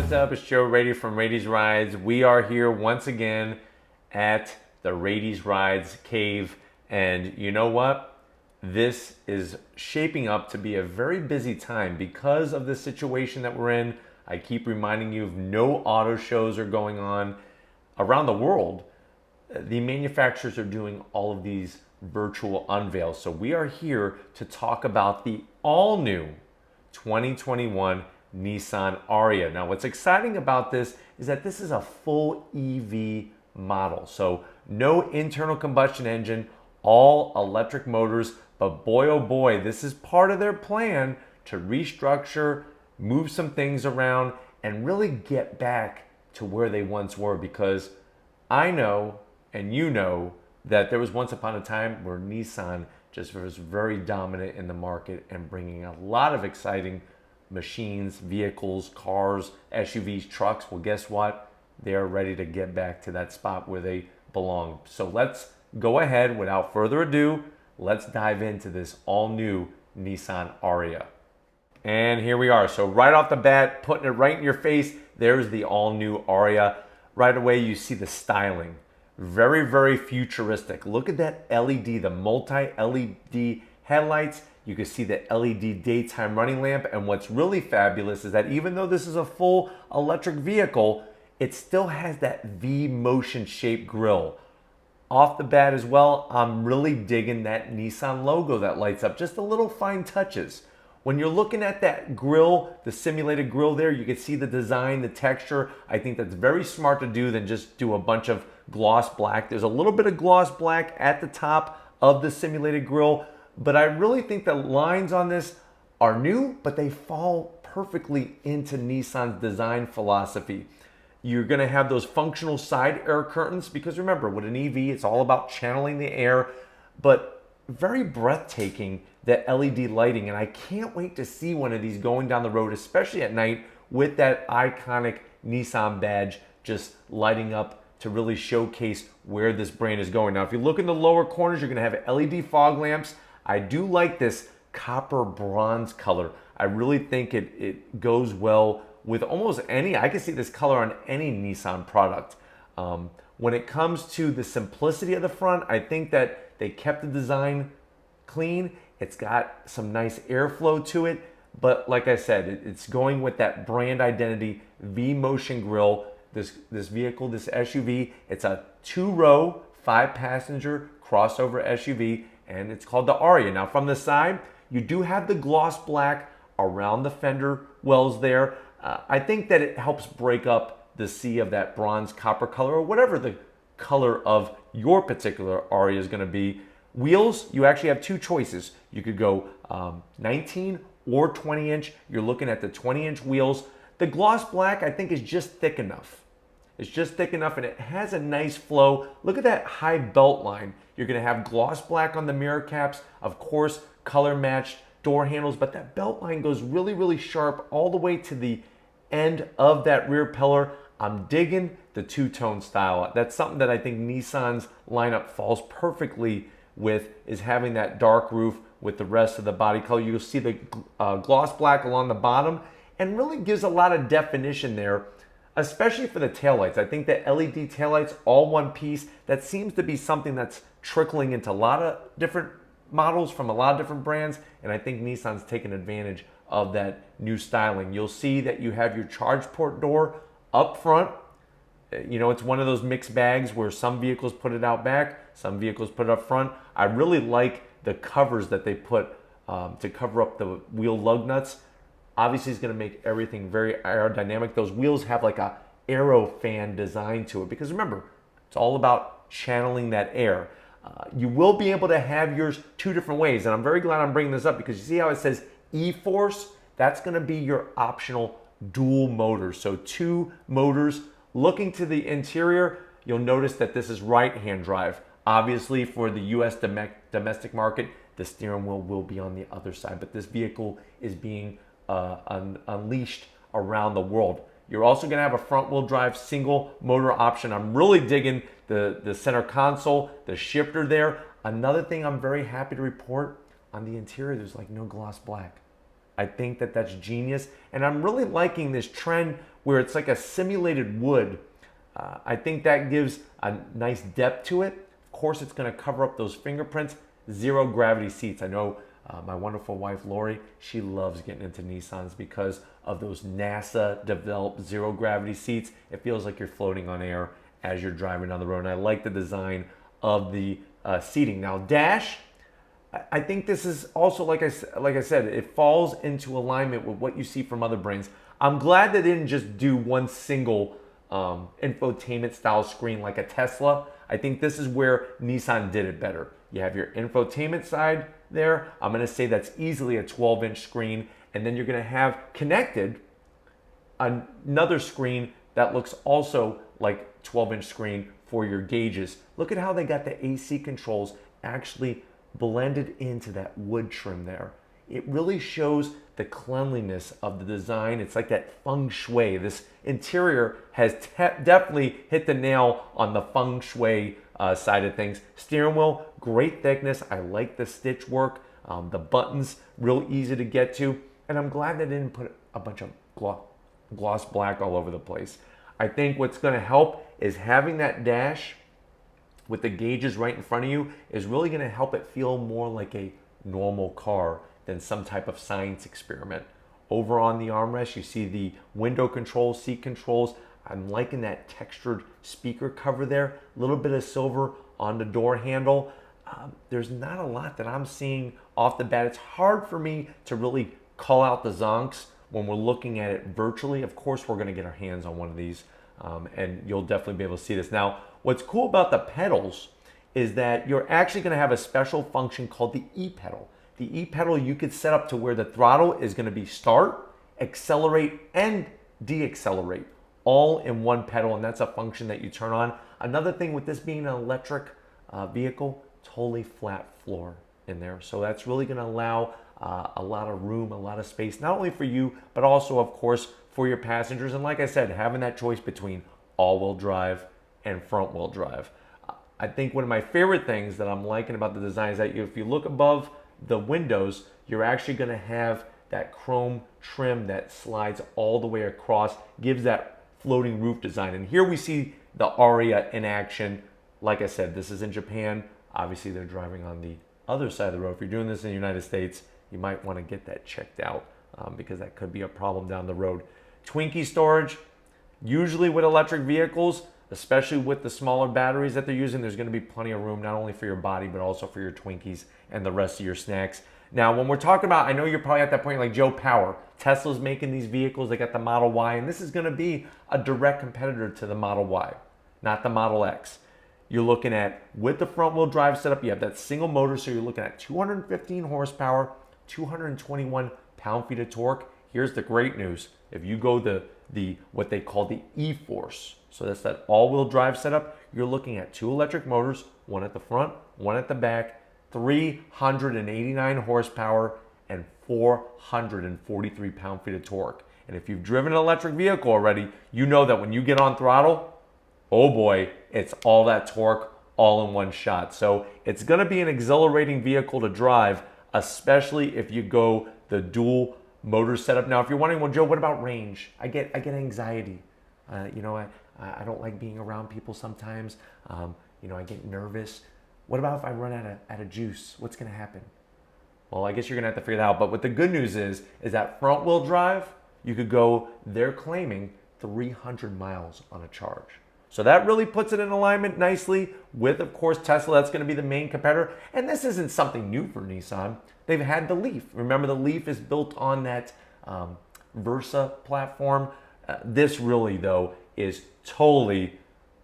what's up? It's Joe Rady from Rady's Rides. We are here once again at the Rady's Rides cave, and you know what? This is shaping up to be a very busy time because of the situation that we're in. I keep reminding you of no auto shows are going on around the world. The manufacturers are doing all of these virtual unveils. So we are here to talk about the all-new 2021 Nissan Ariya. Now, what's exciting about this is that this is a full EV model. So no internal combustion engine, all electric motors, but boy, oh boy, this is part of their plan to restructure, move some things around, and really get back to where they once were, because I know, and you know, that there was once upon a time where Nissan just was very dominant in the market and bringing a lot of exciting machines, vehicles, cars, SUVs, trucks. Well, guess what? They are ready to get back to that spot where they belong. So let's go ahead, without further ado, let's dive into this all-new Nissan Ariya. And here we are. So right off the bat, putting it right in your face, there's the all-new Ariya. Right away, you see the styling. Very, very futuristic. Look at that LED, the multi-LED headlights. You can see the LED daytime running lamp. And what's really fabulous is that even though this is a full electric vehicle, it still has that V motion shaped grille. Off the bat as well, I'm really digging that Nissan logo that lights up. Just the little fine touches. When you're looking at that grille, the simulated grille there, you can see the design, the texture. I think that's very smart to do than just do a bunch of gloss black. There's a little bit of gloss black at the top of the simulated grille, but I really think the lines on this are new, but they fall perfectly into Nissan's design philosophy. You're gonna have those functional side air curtains, because remember, with an EV, it's all about channeling the air, but very breathtaking, that LED lighting. And I can't wait to see one of these going down the road, especially at night, with that iconic Nissan badge just lighting up to really showcase where this brand is going. Now, if you look in the lower corners, you're gonna have LED fog lamps. I do like this copper bronze color. I really think it goes well with almost any, I can see this color on any Nissan product. When it comes to the simplicity of the front, I think that they kept the design clean. It's got some nice airflow to it, but like I said, it's going with that brand identity, V-motion grille. This vehicle, this SUV, it's a 2-row, 5-passenger crossover SUV, and it's called the Ariya. Now, from the side, you do have the gloss black around the fender wells there. I think that it helps break up the sea of that bronze copper color, or whatever the color of your particular Ariya is going to be. Wheels, you actually have two choices. You could go 19 or 20 inch. You're looking at the 20-inch wheels. The gloss black, I think, is just thick enough. It's just thick enough, and it has a nice flow. Look at that high belt line. You're gonna have gloss black on the mirror caps, of course, color matched door handles, but that belt line goes really, really sharp all the way to the end of that rear pillar. I'm digging the two-tone style. That's something that I think Nissan's lineup falls perfectly with, is having that dark roof with the rest of the body color. You'll see the gloss black along the bottom, and really gives a lot of definition there, especially for the taillights. I think the LED taillights, all one piece, that seems to be something that's trickling into a lot of different models from a lot of different brands, and I think Nissan's taken advantage of that new styling. You'll see that you have your charge port door up front. You know, it's one of those mixed bags where some vehicles put it out back, some vehicles put it up front. I really like the covers that they put to cover up the wheel lug nuts. Obviously, it's going to make everything very aerodynamic. Those wheels have like a aero fan design to it, because remember, it's all about channeling that air. You will be able to have yours two different ways, and I'm very glad I'm bringing this up, because you see how it says E-Force? That's going to be your optional dual motor. So 2 motors. Looking to the interior, you'll notice that this is right-hand drive. Obviously, for the US domestic market, the steering wheel will be on the other side, but this vehicle is being unleashed around the world. You're also going to have a front-wheel drive single motor option. I'm really digging the center console, the shifter there. Another thing I'm very happy to report, on the interior, there's like no gloss black. I think that that's genius, and I'm really liking this trend where it's like a simulated wood. I think that gives a nice depth to it. Of course, it's going to cover up those fingerprints. Zero gravity seats. I know my wonderful wife, Lori, she loves getting into Nissans because of those NASA developed zero gravity seats. It feels like you're floating on air as you're driving down the road. And I like the design of the seating. Now, dash, I think this is also, like I said, it falls into alignment with what you see from other brands. I'm glad they didn't just do one single infotainment style screen like a Tesla. I think this is where Nissan did it better. You have your infotainment side there. I'm going to say that's easily a 12-inch screen. And then you're going to have connected another screen that looks also like 12-inch screen for your gauges. Look at how they got the AC controls actually blended into that wood trim there. It really shows the cleanliness of the design. It's like that feng shui. This interior has definitely hit the nail on the feng shui side of things. Steering wheel, great thickness. I like the stitch work. The buttons, real easy to get to. And I'm glad they didn't put a bunch of gloss black all over the place. I think what's going to help is having that dash with the gauges right in front of you is really going to help it feel more like a normal car than some type of science experiment. Over on the armrest, you see the window controls, seat controls. I'm liking that textured speaker cover there. A little bit of silver on the door handle. There's not a lot that I'm seeing off the bat. It's hard for me to really call out the zonks when we're looking at it virtually. Of course, we're going to get our hands on one of these, and you'll definitely be able to see this. Now, what's cool about the pedals is that you're actually going to have a special function called the E-pedal. The E-pedal you could set up to where the throttle is going to be start, accelerate, and deaccelerate all in one pedal, and that's a function that you turn on. Another thing with this being an electric vehicle, totally flat floor in there. So that's really going to allow a lot of room, a lot of space, not only for you, but also, of course, for your passengers. And like I said, having that choice between all-wheel drive and front-wheel drive. I think one of my favorite things that I'm liking about the design is that if you look above the windows, you're actually going to have that chrome trim that slides all the way across, gives that floating roof design. And here we see the Ariya in action. Like I said, this is in Japan. Obviously, they're driving on the other side of the road. If you're doing this in the United States, you might want to get that checked out because that could be a problem down the road. Twinkie storage, usually with electric vehicles, especially with the smaller batteries that they're using, there's going to be plenty of room, not only for your body, but also for your Twinkies and the rest of your snacks. Now, when we're talking about, I know you're probably at that point like Joe Power. Tesla's making these vehicles. They got the Model Y, and this is going to be a direct competitor to the Model Y, not the Model X. You're looking at, with the front-wheel drive setup, you have that single motor, so you're looking at 215 horsepower, 221 pound-feet of torque. Here's the great news. If you go the what they call the E-Force, so that's that all-wheel drive setup, you're looking at two electric motors, one at the front, one at the back, 389 horsepower, and 443 pound-feet of torque. And if you've driven an electric vehicle already, you know that when you get on throttle, oh boy, it's all that torque all in one shot. So it's going to be an exhilarating vehicle to drive, especially if you go the dual motor setup. Now, if you're wondering, well, Joe, what about range? I get anxiety. I don't like being around people sometimes. I get nervous. What about if I run out of juice? What's going to happen? Well, I guess you're going to have to figure that out. But what the good news is that front wheel drive, you could go, they're claiming 300 miles on a charge. So that really puts it in alignment nicely with, of course, Tesla. That's going to be the main competitor. And this isn't something new for Nissan. They've had the Leaf. Remember, the Leaf is built on that Versa platform. This really, though, is totally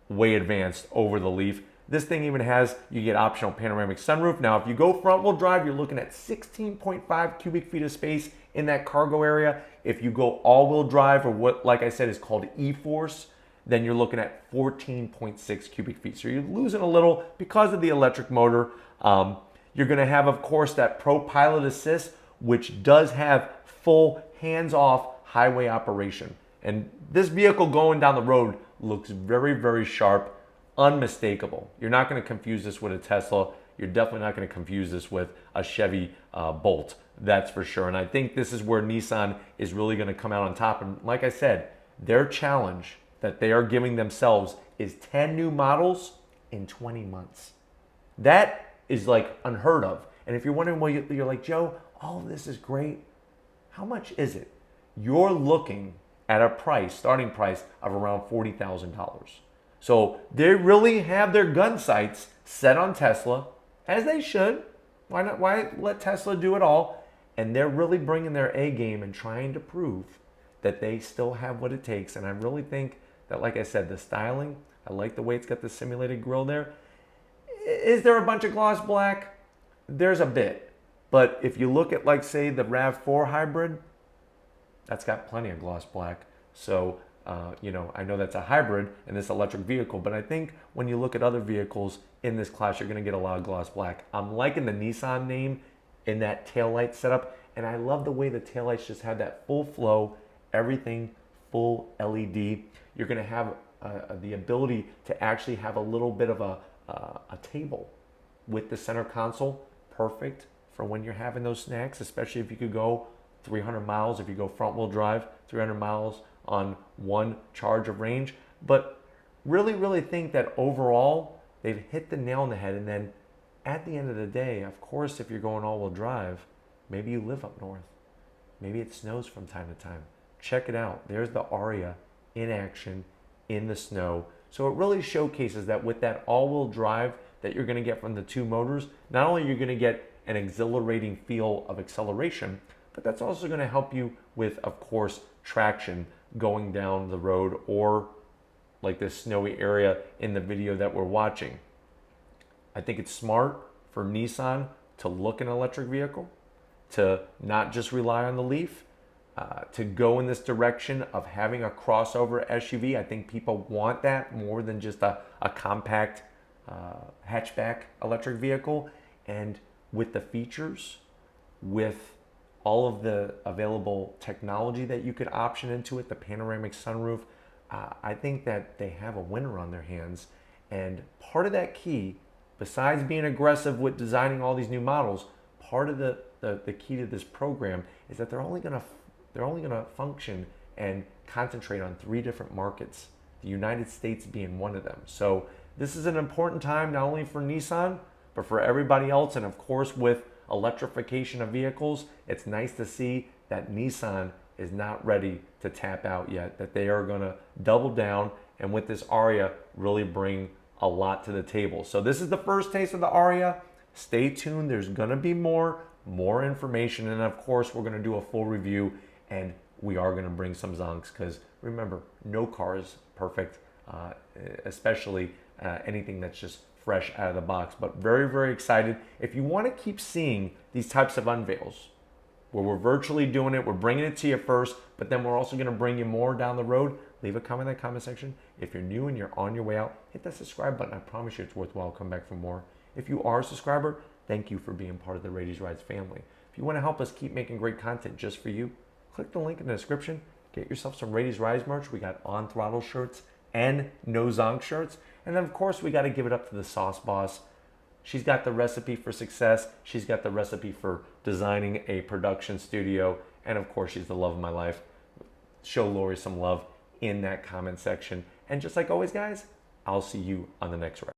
way advanced over the Leaf. This thing even has, you get optional panoramic sunroof. Now, if you go front wheel drive, you're looking at 16.5 cubic feet of space in that cargo area. If you go all wheel drive, or what, like I said, is called E-Force, then you're looking at 14.6 cubic feet. So you're losing a little because of the electric motor. You're going to have, of course, that Pro Pilot Assist, which does have full hands-off highway operation. And this vehicle going down the road looks very, very sharp, unmistakable. You're not going to confuse this with a Tesla. You're definitely not going to confuse this with a Chevy Bolt. That's for sure. And I think this is where Nissan is really going to come out on top. And like I said, Their challenge that they are giving themselves is 10 new models in 20 months. That is like unheard of. And if you're wondering, well, you're like, Joe, all of this is great. How much is it? You're looking at a price, starting price of around $40,000. So they really have their gun sights set on Tesla, as they should. Why not? Why let Tesla do it all? And they're really bringing their A game and trying to prove that they still have what it takes. And I really think that, like I said, the styling, I like the way it's got the simulated grille there. Is there a bunch of gloss black? There's a bit. But if you look at, like, say, the RAV4 hybrid, that's got plenty of gloss black. So, I know that's a hybrid in this electric vehicle, but I think when you look at other vehicles in this class, you're going to get a lot of gloss black. I'm liking the Nissan name in that taillight setup, and I love the way the taillights just have that full flow, everything full LED. You're going to have the ability to actually have a little bit of a table with the center console. Perfect for when you're having those snacks, especially if you could go 300 miles, if you go front wheel drive, 300 miles on one charge of range. But really think that overall they've hit the nail on the head. And then at the end of the day, of course, if you're going all wheel drive, maybe you live up north, maybe it snows from time to time, check it out. There's the Ariya in action in the snow. So it really showcases that with that all-wheel drive that you're going to get from the two motors, not only are you going to get an exhilarating feel of acceleration, but that's also going to help you with, of course, traction going down the road, or like this snowy area in the video that we're watching. I think it's smart for Nissan to look an electric vehicle, to not just rely on the Leaf, to go in this direction of having a crossover SUV. I think people want that more than just a compact hatchback electric vehicle. And with the features, with all of the available technology that you could option into it, the panoramic sunroof, I think that they have a winner on their hands. And part of that key, besides being aggressive with designing all these new models, part of the key to this program is that they're only going to function and concentrate on 3 different markets, the United States being one of them. So this is an important time not only for Nissan, but for everybody else. And of course, with electrification of vehicles, it's nice to see that Nissan is not ready to tap out yet, that they are going to double down, and with this Ariya really bring a lot to the table. So this is the first taste of the Ariya. Stay tuned. There's going to be more information, and of course we're going to do a full review, and we are going to bring some zonks, because remember, no car is perfect, especially anything that's just fresh out of the box. But very excited. If you want to keep seeing these types of unveils where we're virtually doing it, we're bringing it to you first, but then we're also going to bring you more down the road, leave a comment in the comment section. If you're new and you're on your way out, hit that subscribe button. I promise you it's worthwhile. Come back for more. If you are a subscriber, thank you for being part of the Radies Rides family. If you want to help us keep making great content just for you, click the link in the description. Get yourself some Radies Rides merch. We got on throttle shirts and no zonk shirts. And then of course we got to give it up to the Sauce Boss. She's got the recipe for success. She's got the recipe for designing a production studio. And of course, she's the love of my life. Show Lori some love in that comment section. And just like always, guys, I'll see you on the next ride.